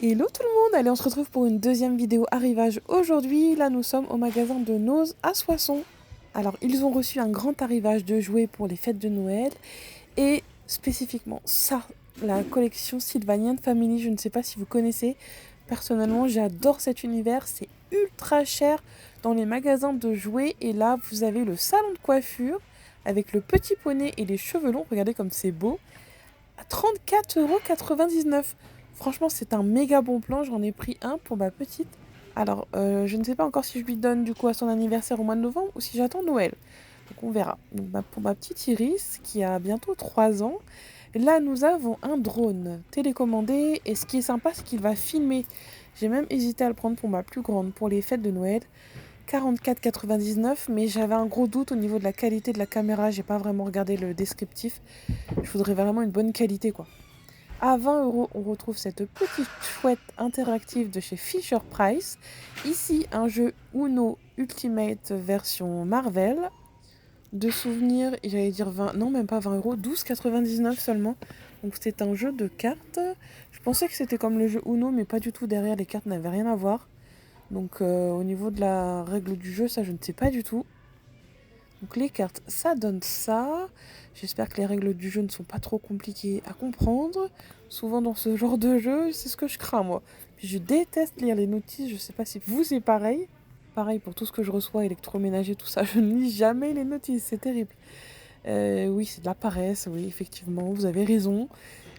Hello tout le monde, allez on se retrouve pour une deuxième vidéo arrivage aujourd'hui. Là nous sommes au magasin de Noz à Soissons. Alors ils ont reçu un grand arrivage de jouets pour les fêtes de Noël et spécifiquement ça, la collection Sylvanian Family, je ne sais pas si vous connaissez. Personnellement j'adore cet univers, c'est ultra cher dans les magasins de jouets et là vous avez le salon de coiffure avec le petit poney et les cheveux longs, regardez comme c'est beau, à 34,99 €. Franchement, c'est un méga bon plan. J'en ai pris un pour ma petite. Alors, je ne sais pas encore si je lui donne du coup à son anniversaire au mois de novembre ou si j'attends Noël. Donc, on verra. Donc, pour ma petite Iris, qui a bientôt 3 ans, là, nous avons un drone télécommandé. Et ce qui est sympa, c'est qu'il va filmer. J'ai même hésité à le prendre pour ma plus grande, pour les fêtes de Noël. 44,99 €, mais j'avais un gros doute au niveau de la qualité de la caméra. J'ai pas vraiment regardé le descriptif. Je voudrais vraiment une bonne qualité, quoi. À 20 €, on retrouve cette petite chouette interactive de chez Fisher Price. Ici, un jeu Uno Ultimate version Marvel. De souvenirs, j'allais dire 20, non même pas 20 €, 12,99 € seulement. Donc c'est un jeu de cartes. Je pensais que c'était comme le jeu Uno, mais pas du tout. Derrière, les cartes n'avaient rien à voir. Donc au niveau de la règle du jeu, ça je ne sais pas du tout. Donc les cartes, ça donne ça. J'espère que les règles du jeu ne sont pas trop compliquées à comprendre. Souvent dans ce genre de jeu, c'est ce que je crains moi. Puis je déteste lire les notices, je sais pas si vous c'est pareil. Pareil pour tout ce que je reçois, électroménager, tout ça, je ne lis jamais les notices, c'est terrible. Oui, c'est de la paresse, oui, effectivement, vous avez raison.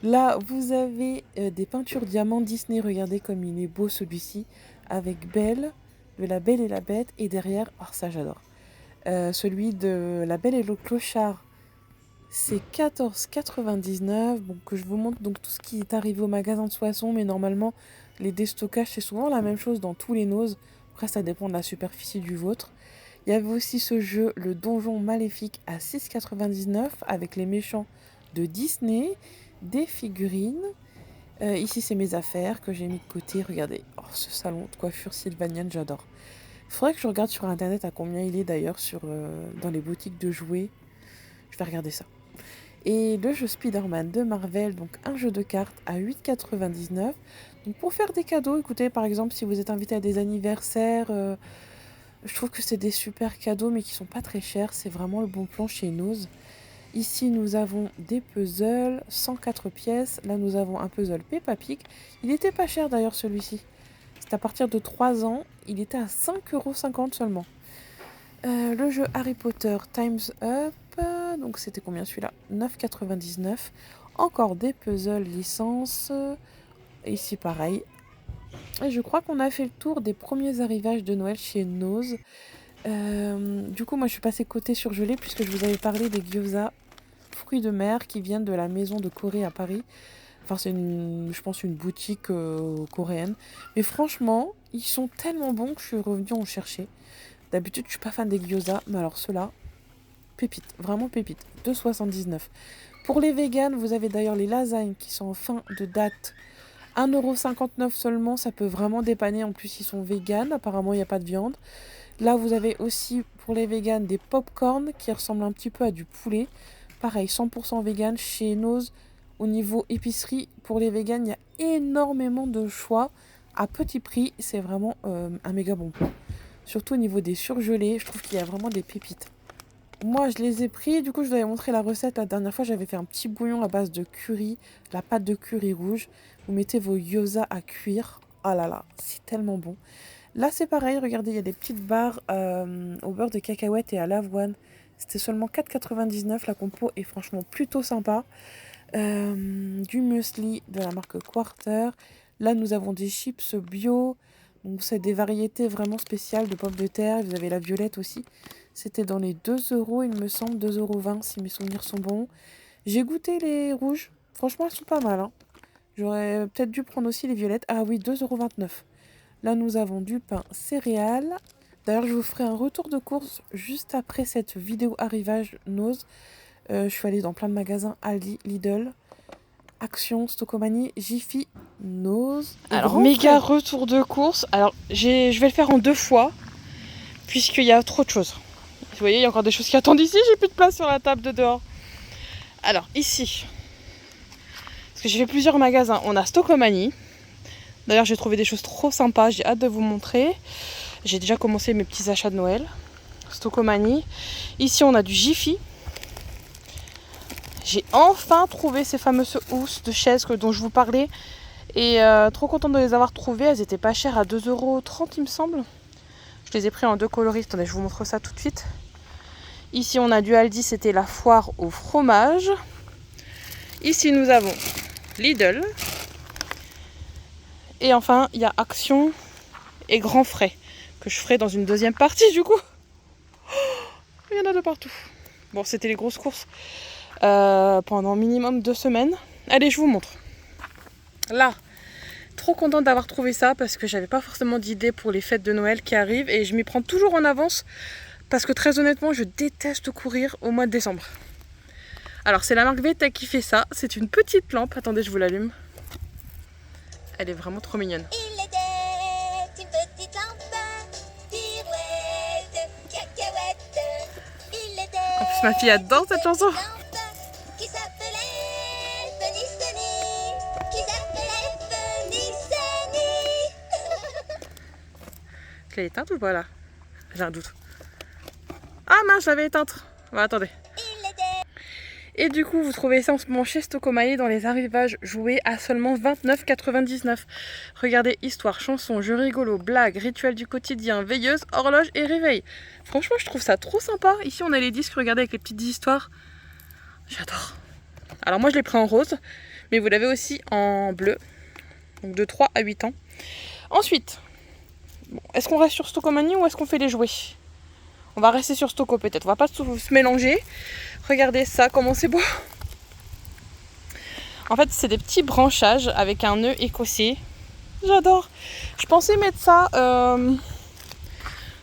Là, vous avez des peintures diamants Disney, regardez comme il est beau celui-ci, avec Belle, de La Belle et la Bête, et derrière, oh ça j'adore. Celui de La Belle et le Clochard, c'est 14,99 €. Bon, que je vous montre donc tout ce qui est arrivé au magasin de Soissons, mais normalement, les déstockages, c'est souvent la même chose dans tous les Nose. Après, ça dépend de la superficie du vôtre. Il y avait aussi ce jeu, le Donjon Maléfique, à 6,99 € avec les méchants de Disney, des figurines. Ici, c'est mes affaires que j'ai mis de côté. Regardez, oh, ce salon de coiffure sylvanienne, j'adore. Il faudrait que je regarde sur internet à combien il est d'ailleurs dans les boutiques de jouets. Je vais regarder ça. Et le jeu Spider-Man de Marvel, donc un jeu de cartes à 8,99 €. Donc pour faire des cadeaux, écoutez, par exemple, si vous êtes invité à des anniversaires, je trouve que c'est des super cadeaux, mais qui sont pas très chers. C'est vraiment le bon plan chez Noz. Ici, nous avons des puzzles, 104 pièces. Là, nous avons un puzzle Peppa Pig. Il était pas cher d'ailleurs celui-ci. C'est à partir de 3 ans. Il était à 5,50 € seulement. Le jeu Harry Potter Time's Up. Donc c'était combien celui-là? 9,99 €. Encore des puzzles licence. Ici pareil. Et je crois qu'on a fait le tour des premiers arrivages de Noël chez Noz. Du coup, moi je suis passée côté surgelé puisque je vous avais parlé des gyoza fruits de mer qui viennent de la maison de Corée à Paris. Enfin, c'est je pense une boutique coréenne. Mais franchement, ils sont tellement bons que je suis revenue en chercher. D'habitude, je suis pas fan des gyoza, mais alors ceux-là, pépite, vraiment pépite. 2,79 €. Pour les véganes, vous avez d'ailleurs les lasagnes qui sont en fin de date. 1,59 € seulement, ça peut vraiment dépanner. En plus, ils sont véganes, apparemment, il n'y a pas de viande. Là, vous avez aussi pour les véganes des pop-corn qui ressemblent un petit peu à du poulet. Pareil, 100% vegan chez Noz. Au niveau épicerie, pour les véganes, il y a énormément de choix. À petit prix, c'est vraiment un méga bon plan. Surtout au niveau des surgelés, je trouve qu'il y a vraiment des pépites. Moi, je les ai pris. Du coup, je vous avais montré la recette la dernière fois. J'avais fait un petit bouillon à base de curry, la pâte de curry rouge. Vous mettez vos gyoza à cuire. Oh là là, c'est tellement bon. Là, c'est pareil. Regardez, il y a des petites barres au beurre de cacahuète et à l'avoine. C'était seulement 4,99 €. La compo est franchement plutôt sympa. Du muesli de la marque Quarter. Là, nous avons des chips bio. Donc, c'est des variétés vraiment spéciales de pommes de terre. Vous avez la violette aussi. C'était dans les 2 €, il me semble, 2,20 € si mes souvenirs sont bons. J'ai goûté les rouges. Franchement, elles sont pas mal, hein. J'aurais peut-être dû prendre aussi les violettes. Ah oui, 2,29 €. Là, nous avons du pain céréales. D'ailleurs, je vous ferai un retour de course juste après cette vidéo arrivage Noz. Je suis allée dans plein de magasins, Aldi, Lidl, Action, Stocomanie, Jiffy, Noz et Alors, Grand méga Frais. retour de course. Alors, je vais le faire en 2 fois, puisqu'il y a trop de choses. Vous voyez, il y a encore des choses qui attendent ici, j'ai plus de place sur la table de dehors. Alors, ici, parce que j'ai fait plusieurs magasins, on a Stocomanie, D'ailleurs, j'ai trouvé des choses trop sympas. J'ai hâte de vous montrer. J'ai déjà commencé mes petits achats de Noël. Stocomanie. Ici, on a du Jiffy. J'ai enfin trouvé ces fameuses housses de chaises dont je vous parlais. Et trop contente de les avoir trouvées. Elles étaient pas chères, à 2,30 € il me semble. Je les ai pris en 2 coloris. Attendez, je vous montre ça tout de suite. Ici, on a du Aldi. C'était la foire au fromage. Ici, nous avons Lidl. Et enfin, il y a Action et Grand Frais, que je ferai dans une deuxième partie du coup. Il y en a de partout. Bon, c'était les grosses courses pendant minimum 2 semaines. Allez, je vous montre. Là, trop contente d'avoir trouvé ça parce que j'avais pas forcément d'idée pour les fêtes de Noël qui arrivent et je m'y prends toujours en avance parce que très honnêtement, je déteste courir au mois de décembre. Alors, c'est la marque VTech qui fait ça. C'est une petite lampe. Attendez, je vous l'allume. Elle est vraiment trop mignonne. Il était une petite lampe, pirouette, cacahuète. Il était En plus, ma fille adore cette chanson. une lampe qui s'appelait Funny Sunny, qui s'appelait Funny Sunny. Elle est éteinte ou pas là? J'ai un doute. Ah mince, je l'avais éteinte. Bon, attendez. Il était Et du coup, vous trouvez ça en ce moment chez Stocomanie dans les arrivages joués à seulement 29,99 €. Regardez, histoire, chanson, jeux rigolos, blagues, rituels du quotidien, veilleuse, horloge et réveil. Franchement, je trouve ça trop sympa. Ici, on a les disques, regardez, avec les petites histoires. J'adore. Alors moi, je l'ai pris en rose, mais vous l'avez aussi en bleu. Donc de 3 à 8 ans. Ensuite, bon, est-ce qu'on reste sur Stocomanie ou est-ce qu'on fait les jouets? On va rester sur Stoco peut-être, on va pas se mélanger. Regardez ça, comment c'est beau. En fait, c'est des petits branchages avec un nœud écossais. J'adore. Je pensais mettre ça, vous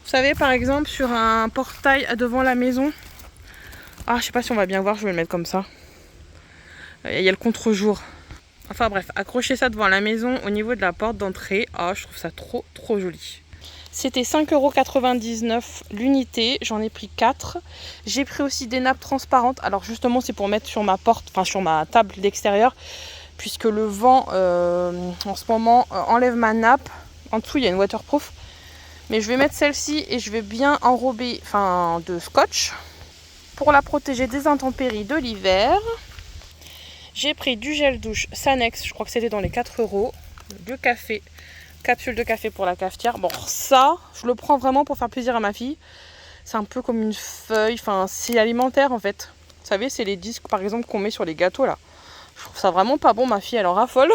savez, par exemple, sur un portail devant la maison. Ah, je sais pas si on va bien voir, je vais le mettre comme ça. Il y a le contre-jour. Enfin bref, accrocher ça devant la maison au niveau de la porte d'entrée. Ah, je trouve ça trop joli. C'était 5,99 € l'unité, j'en ai pris 4. J'ai pris aussi des nappes transparentes. Alors justement, c'est pour mettre sur ma porte, enfin sur ma table d'extérieur, puisque le vent en ce moment enlève ma nappe. En dessous, il y a une waterproof. Mais je vais mettre celle-ci et je vais bien enrober de scotch pour la protéger des intempéries de l'hiver. J'ai pris du gel douche Sanex, je crois que c'était dans les 4 €. Du café. Capsule de café pour la cafetière. Bon, ça, je le prends vraiment pour faire plaisir à ma fille. C'est un peu comme une feuille, enfin, c'est alimentaire en fait. Vous savez, c'est les disques par exemple qu'on met sur les gâteaux là. Je trouve ça vraiment pas bon, ma fille elle en raffole.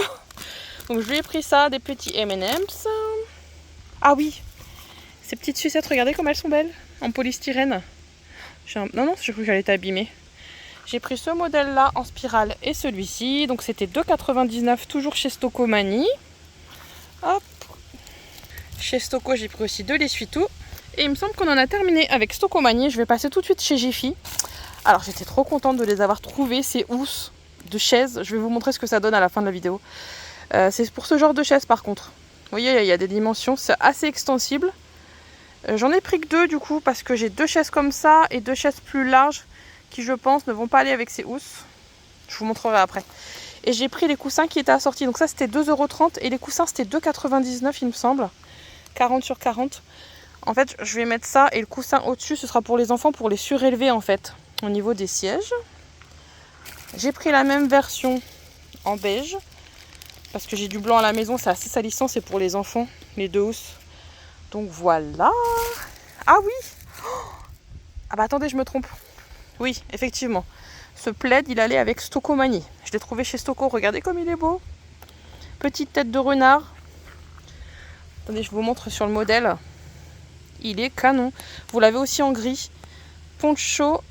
Donc je lui ai pris ça, des petits M&M's. Ah oui, ces petites sucettes, regardez comme elles sont belles, en polystyrène. Non, j'ai cru que j'allais t'abîmer. J'ai pris ce modèle là en spirale et celui-ci. Donc c'était 2,99 € toujours chez Stocomanie. Hop. Chez Stoco, j'ai pris aussi de l'essuie-tout. Et il me semble qu'on en a terminé avec Stocomanie. Je vais passer tout de suite chez Jiffy. Alors j'étais trop contente de les avoir trouvées, ces housses de chaises. Je vais vous montrer ce que ça donne à la fin de la vidéo. C'est pour ce genre de chaise par contre. Vous voyez, il y a des dimensions, c'est assez extensible. J'en ai pris que 2 du coup, parce que j'ai 2 chaises comme ça et 2 chaises plus larges qui, je pense, ne vont pas aller avec ces housses. Je vous montrerai après. Et j'ai pris les coussins qui étaient assortis. Donc ça, c'était 2,30 € et les coussins, c'était 2,99 € il me semble. 40 sur 40. En fait, je vais mettre ça et le coussin au-dessus, ce sera pour les enfants, pour les surélever en fait, au niveau des sièges. J'ai pris la même version en beige, parce que j'ai du blanc à la maison, c'est assez salissant, c'est pour les enfants, les 2 housses. Donc voilà. Ah oui. Ah bah attendez, je me trompe. Oui, effectivement. Ce plaid, il allait avec Stocomanie. Je l'ai trouvé chez Stoco, regardez comme il est beau. Petite tête de renard. Attendez, je vous montre sur le modèle. Il est canon. Vous l'avez aussi en gris. Poncho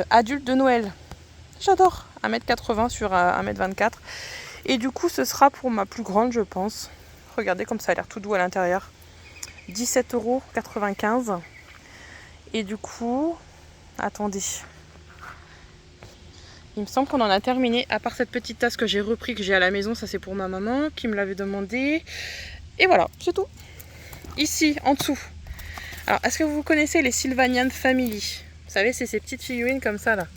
adulte de Noël. J'adore. 1,80 m sur 1,24 m. Et du coup, ce sera pour ma plus grande, je pense. Regardez comme ça a l'air tout doux à l'intérieur. 17,95 €. Et du coup, attendez. Il me semble qu'on en a terminé, à part cette petite tasse que j'ai repris, que j'ai à la maison. Ça, c'est pour ma maman qui me l'avait demandé. Et voilà, c'est tout. Ici, en dessous. Alors, est-ce que vous connaissez les Sylvanian Family? Vous savez, c'est ces petites figurines comme ça, là.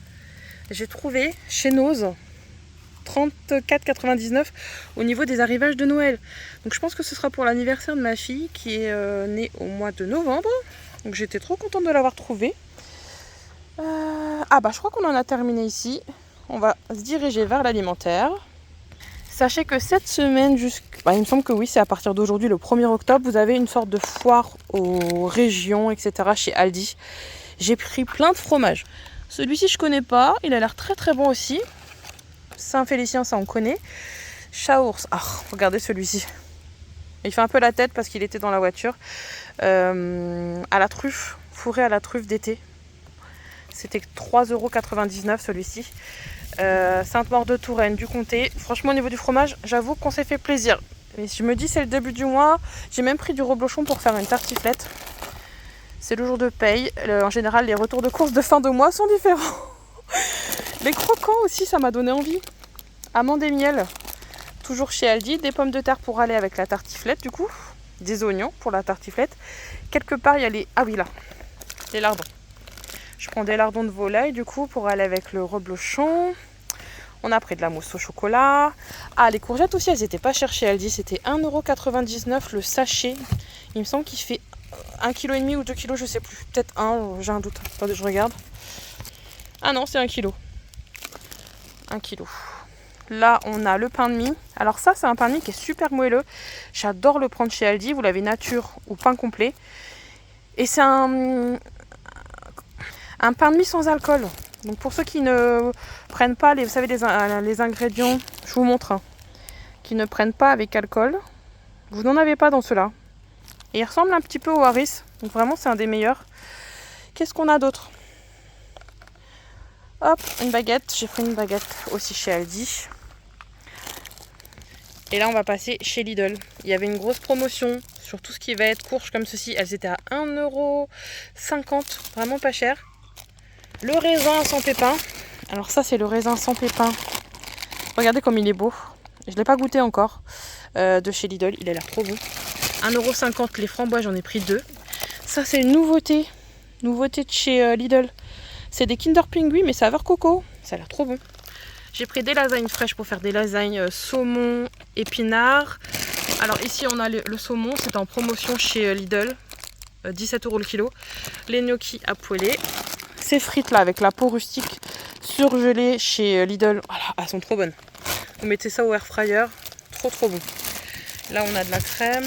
J'ai trouvé chez Nose. 34,99 au niveau des arrivages de Noël. Donc je pense que ce sera pour l'anniversaire de ma fille qui est née au mois de novembre. Donc j'étais trop contente de l'avoir trouvé. Ah bah je crois qu'on en a terminé ici. On va se diriger vers l'alimentaire. Sachez que cette semaine, il me semble que oui, c'est à partir d'aujourd'hui, le 1er octobre, vous avez une sorte de foire aux régions, etc. chez Aldi. J'ai pris plein de fromages. Celui-ci, je connais pas. Il a l'air très très bon aussi. Saint-Félicien, ça on connaît. Chaours. Ah, regardez celui-ci. Il fait un peu la tête parce qu'il était dans la voiture. À la truffe, fourré à la truffe d'été. C'était 3,99 € celui-ci. Sainte-Maure de Touraine, du Comté. Franchement, au niveau du fromage, j'avoue qu'on s'est fait plaisir. Mais je me dis, c'est le début du mois. J'ai même pris du reblochon pour faire une tartiflette. C'est le jour de paye. En général, les retours de courses de fin de mois sont différents. Les croquants aussi, ça m'a donné envie. Amandes et miel, toujours chez Aldi. Des pommes de terre pour aller avec la tartiflette, du coup. Des oignons pour la tartiflette. Quelque part, il y a les... Ah oui, là. Les lardons. Je prends des lardons de volaille, du coup, pour aller avec le reblochon. On a pris de la mousse au chocolat. Ah, les courgettes aussi, elles n'étaient pas chères chez Aldi. C'était 1,99 € le sachet. Il me semble qu'il fait 1,5 kg ou 2 kg, je sais plus. Peut-être 1, j'ai un doute. Attendez, je regarde. Ah non, c'est 1 kg. 1 kg. Là, on a le pain de mie. Alors ça, c'est un pain de mie qui est super moelleux. J'adore le prendre chez Aldi. Vous l'avez nature ou pain complet. Et c'est un pain de mie sans alcool. Donc pour ceux qui ne prennent pas vous savez, les ingrédients, je vous montre, qui ne prennent pas avec alcool, vous n'en avez pas dans ceux-là. Et il ressemble un petit peu au Harris. Donc vraiment, c'est un des meilleurs. Qu'est-ce qu'on a d'autre? Hop, une baguette. J'ai pris une baguette aussi chez Aldi. Et là, on va passer chez Lidl. Il y avait une grosse promotion sur tout ce qui va être courge comme ceci. Elles étaient à 1,50 €. Vraiment pas cher. Le raisin sans pépins. Alors ça, c'est le raisin sans pépins. Regardez comme il est beau. Je ne l'ai pas goûté encore. De chez Lidl. Il a l'air trop bon. 1,50 € les framboises, j'en ai pris 2. Ça, c'est une nouveauté. Nouveauté de chez Lidl. C'est des Kinder Pingui, mais saveur coco. Ça a l'air trop bon. J'ai pris des lasagnes fraîches pour faire des lasagnes saumon, épinards. Alors ici, on a le saumon. C'est en promotion chez Lidl. 17 € le kilo. Les gnocchis à poêler. Ces frites là avec la peau rustique surgelée chez Lidl. Voilà, elles sont trop bonnes. Vous mettez ça au air fryer. Trop bon. Là, on a de la crème.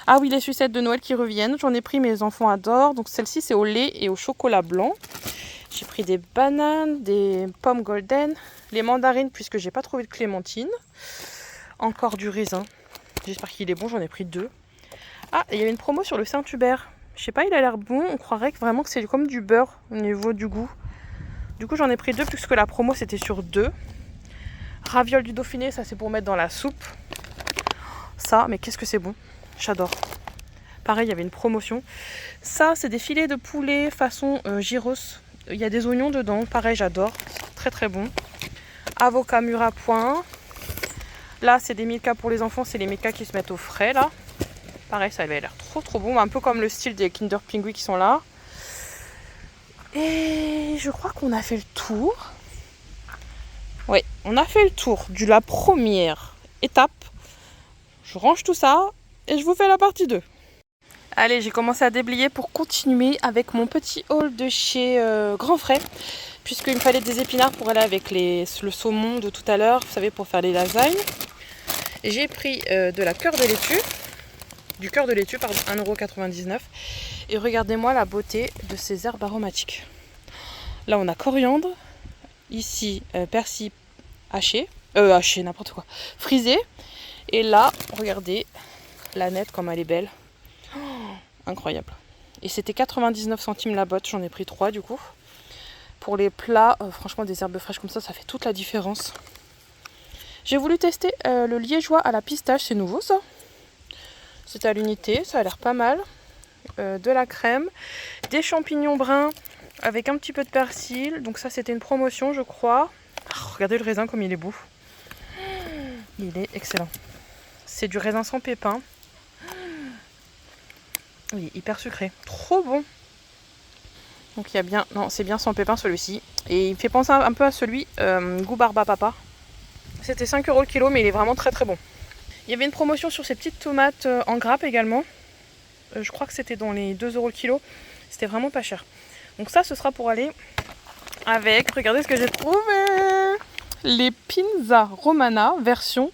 Ah oui, les sucettes de Noël qui reviennent. J'en ai pris, mes enfants adorent. Donc celle-ci, c'est au lait et au chocolat blanc. J'ai pris des bananes, des pommes golden, les mandarines puisque j'ai pas trouvé de clémentine. Encore du raisin. J'espère qu'il est bon, j'en ai pris 2. Ah, il y avait une promo sur le Saint-Hubert. Je sais pas, il a l'air bon. On croirait vraiment que c'est comme du beurre au niveau du goût. Du coup, j'en ai pris 2 puisque la promo c'était sur 2. Ravioles du Dauphiné, ça c'est pour mettre dans la soupe. Ça, mais qu'est-ce que c'est bon. J'adore. Pareil, il y avait une promotion. Ça, c'est des filets de poulet façon gyros. Il y a des oignons dedans. Pareil, j'adore. Très bon. Avocat mûr à point. Là, c'est des Milka pour les enfants. C'est les Milka qui se mettent au frais, là. Pareil, ça avait l'air trop bon. Un peu comme le style des Kinder Pingui qui sont là. Et je crois qu'on a fait le tour. Oui, on a fait le tour de la première étape. Je range tout ça et je vous fais la partie 2. Allez, j'ai commencé à déblayer pour continuer avec mon petit haul de chez Grand Frais. Puisqu'il me fallait des épinards pour aller avec le saumon de tout à l'heure. Vous savez, pour faire les lasagnes. J'ai pris de la cœur de laitue. Du cœur de laitue, pardon, 1,99 €. Et regardez-moi la beauté de ces herbes aromatiques. Là, on a coriandre. Ici, persil haché. Haché, n'importe quoi. Frisé. Et là, regardez la nette comme elle est belle. Oh, incroyable. Et c'était 99 centimes la botte. J'en ai pris 3 du coup. Pour les plats, franchement, des herbes fraîches comme ça fait toute la différence. J'ai voulu tester le liégeois à la pistache. C'est nouveau ça. C'est à l'unité. Ça a l'air pas mal. De la crème. Des champignons bruns avec un petit peu de persil. Donc ça, c'était une promotion, je crois. Oh, regardez le raisin comme il est beau. Il est excellent. C'est du raisin sans pépins. Oui, hyper sucré. Trop bon. Donc il y a bien... Non, c'est bien sans pépins celui-ci. Et il me fait penser un peu à celui goût barba papa. C'était 5 € le kilo, mais il est vraiment très très bon. Il y avait une promotion sur ces petites tomates en grappe également. Je crois que c'était dans les 2 € le kilo. C'était vraiment pas cher. Donc ça, ce sera pour aller avec, regardez ce que j'ai trouvé, les Pinza Romana version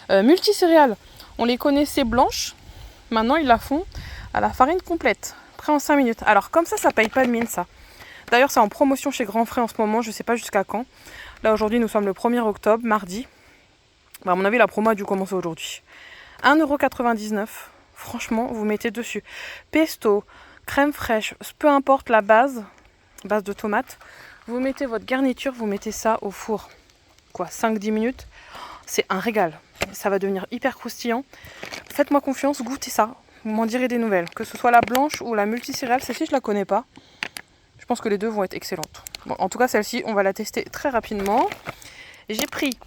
multicéréales. On les connaissait blanches, maintenant ils la font à la farine complète, prêt en 5 minutes. Alors comme ça paye pas de mine ça. D'ailleurs c'est en promotion chez Grand Frais en ce moment, je sais pas jusqu'à quand. Là aujourd'hui nous sommes le 1er octobre, mardi. Bah, à mon avis la promo a dû commencer aujourd'hui. 1,99 €, franchement vous mettez dessus. Pesto, crème fraîche, peu importe la base de tomate. Vous mettez votre garniture, vous mettez ça au four. Quoi, 5-10 minutes. C'est un régal. Ça va devenir hyper croustillant. Faites-moi confiance, goûtez ça. Vous m'en direz des nouvelles. Que ce soit la blanche ou la multicéréale, celle-ci je la connais pas. Je pense que les deux vont être excellentes. Bon, en tout cas celle-ci, on va la tester très rapidement. J'ai pris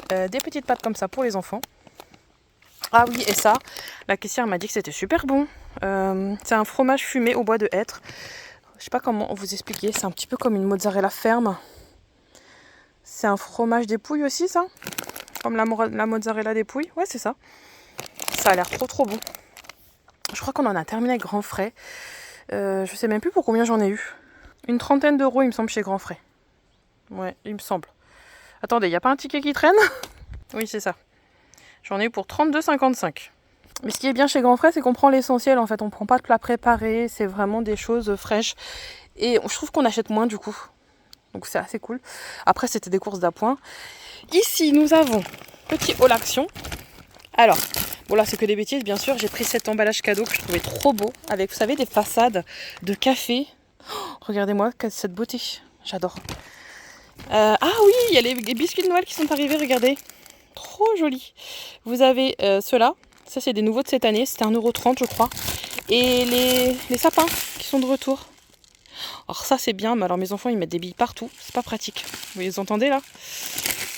des petites pâtes comme ça pour les enfants. Ah oui, et ça, la caissière m'a dit que c'était super bon. C'est un fromage fumé au bois de hêtre. Je sais pas comment vous expliquer, c'est un petit peu comme une mozzarella ferme. C'est un fromage des Pouilles aussi, ça? Comme la mozzarella des Pouilles. Ouais, c'est ça. Ça a l'air trop bon. Je crois qu'on en a terminé avec Grand Frais. Je sais même plus pour combien j'en ai eu. Une 30aine d'euros, il me semble, chez Grand Frais. Ouais, il me semble. Attendez, il n'y a pas un ticket qui traîne? Oui, c'est ça. J'en ai eu pour 32,55. Mais ce qui est bien chez Grand Frais, c'est qu'on prend l'essentiel. En fait, on prend pas de plats préparés. C'est vraiment des choses fraîches. Et je trouve qu'on achète moins du coup. Donc c'est assez cool. Après, c'était des courses d'appoint. Ici, nous avons petit haul action. Alors, bon là, c'est que des bêtises, bien sûr. J'ai pris cet emballage cadeau que je trouvais trop beau. Avec, vous savez, des façades de café. Oh, regardez-moi cette beauté. J'adore. Ah oui, il y a les biscuits de Noël qui sont arrivés, regardez. Trop joli. Vous avez ceux-là. Ça, c'est des nouveaux de cette année. C'était 1,30 € je crois. Et les sapins qui sont de retour. Alors ça, c'est bien. Mais alors, mes enfants, ils mettent des billes partout. C'est pas pratique. Vous les entendez, là?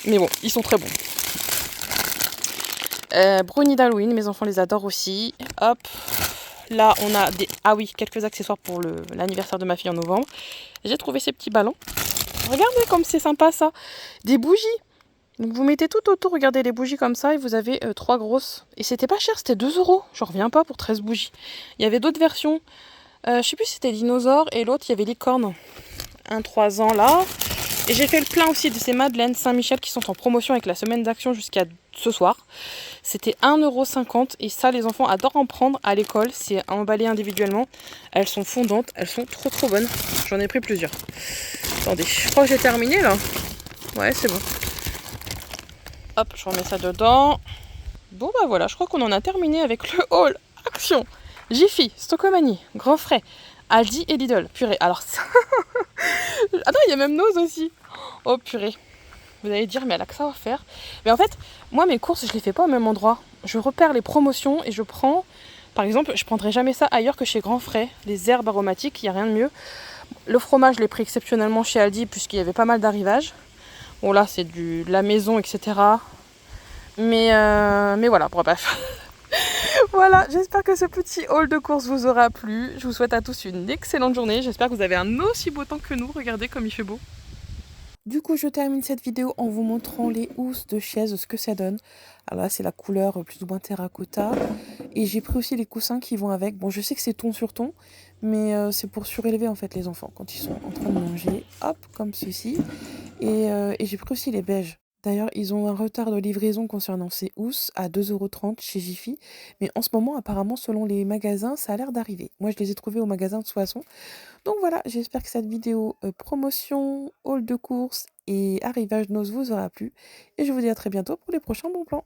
Mais bon, ils sont très bons. Brownie d'Halloween. Mes enfants les adorent aussi. Hop. Là, on a des... Ah oui, quelques accessoires pour l'anniversaire de ma fille en novembre. J'ai trouvé ces petits ballons. Regardez comme c'est sympa, ça. Des bougies. Donc vous mettez tout autour, regardez les bougies comme ça et vous avez 3 grosses. Et c'était pas cher, c'était 2 €. J'en reviens pas pour 13 bougies. Il y avait d'autres versions. Je sais plus si c'était dinosaure et l'autre il y avait licorne. 1-3 ans là. Et j'ai fait le plein aussi de ces madeleines Saint-Michel qui sont en promotion avec la semaine d'action jusqu'à ce soir. C'était 1,50 € et ça les enfants adorent en prendre à l'école. C'est emballé individuellement. Elles sont fondantes, elles sont trop bonnes. J'en ai pris plusieurs. Attendez, je crois que j'ai terminé là. Ouais, c'est bon. Hop, je remets ça dedans. Bon bah voilà, je crois qu'on en a terminé avec le haul action. Jiffy, Stocomanie, Grand Frais, Aldi et Lidl. Purée, alors ça... Attends, il y a même Nose aussi. Oh purée. Vous allez dire, mais elle a que ça à faire. Mais en fait, moi mes courses, je les fais pas au même endroit. Je repère les promotions et je prends... Par exemple, je prendrai jamais ça ailleurs que chez Grand Frais. Les herbes aromatiques, il n'y a rien de mieux. Le fromage, je l'ai pris exceptionnellement chez Aldi puisqu'il y avait pas mal d'arrivages. Bon là c'est de la maison, etc. Mais voilà, bref. Voilà, j'espère que ce petit haul de course vous aura plu. Je vous souhaite à tous une excellente journée. J'espère que vous avez un aussi beau temps que nous. Regardez comme il fait beau. Du coup, je termine cette vidéo en vous montrant les housses de chaise, ce que ça donne. Alors là, c'est la couleur plus ou moins terracotta. Et j'ai pris aussi les coussins qui vont avec. Bon, je sais que c'est ton sur ton, mais c'est pour surélever en fait les enfants quand ils sont en train de manger. Hop, comme ceci. Et j'ai pris aussi les beiges. D'ailleurs, ils ont un retard de livraison concernant ces housses à 2,30 € chez Jiffy. Mais en ce moment, apparemment, selon les magasins, ça a l'air d'arriver. Moi, je les ai trouvés au magasin de Soissons. Donc voilà, j'espère que cette vidéo promotion, haul de course et arrivage Nose vous aura plu. Et je vous dis à très bientôt pour les prochains bons plans.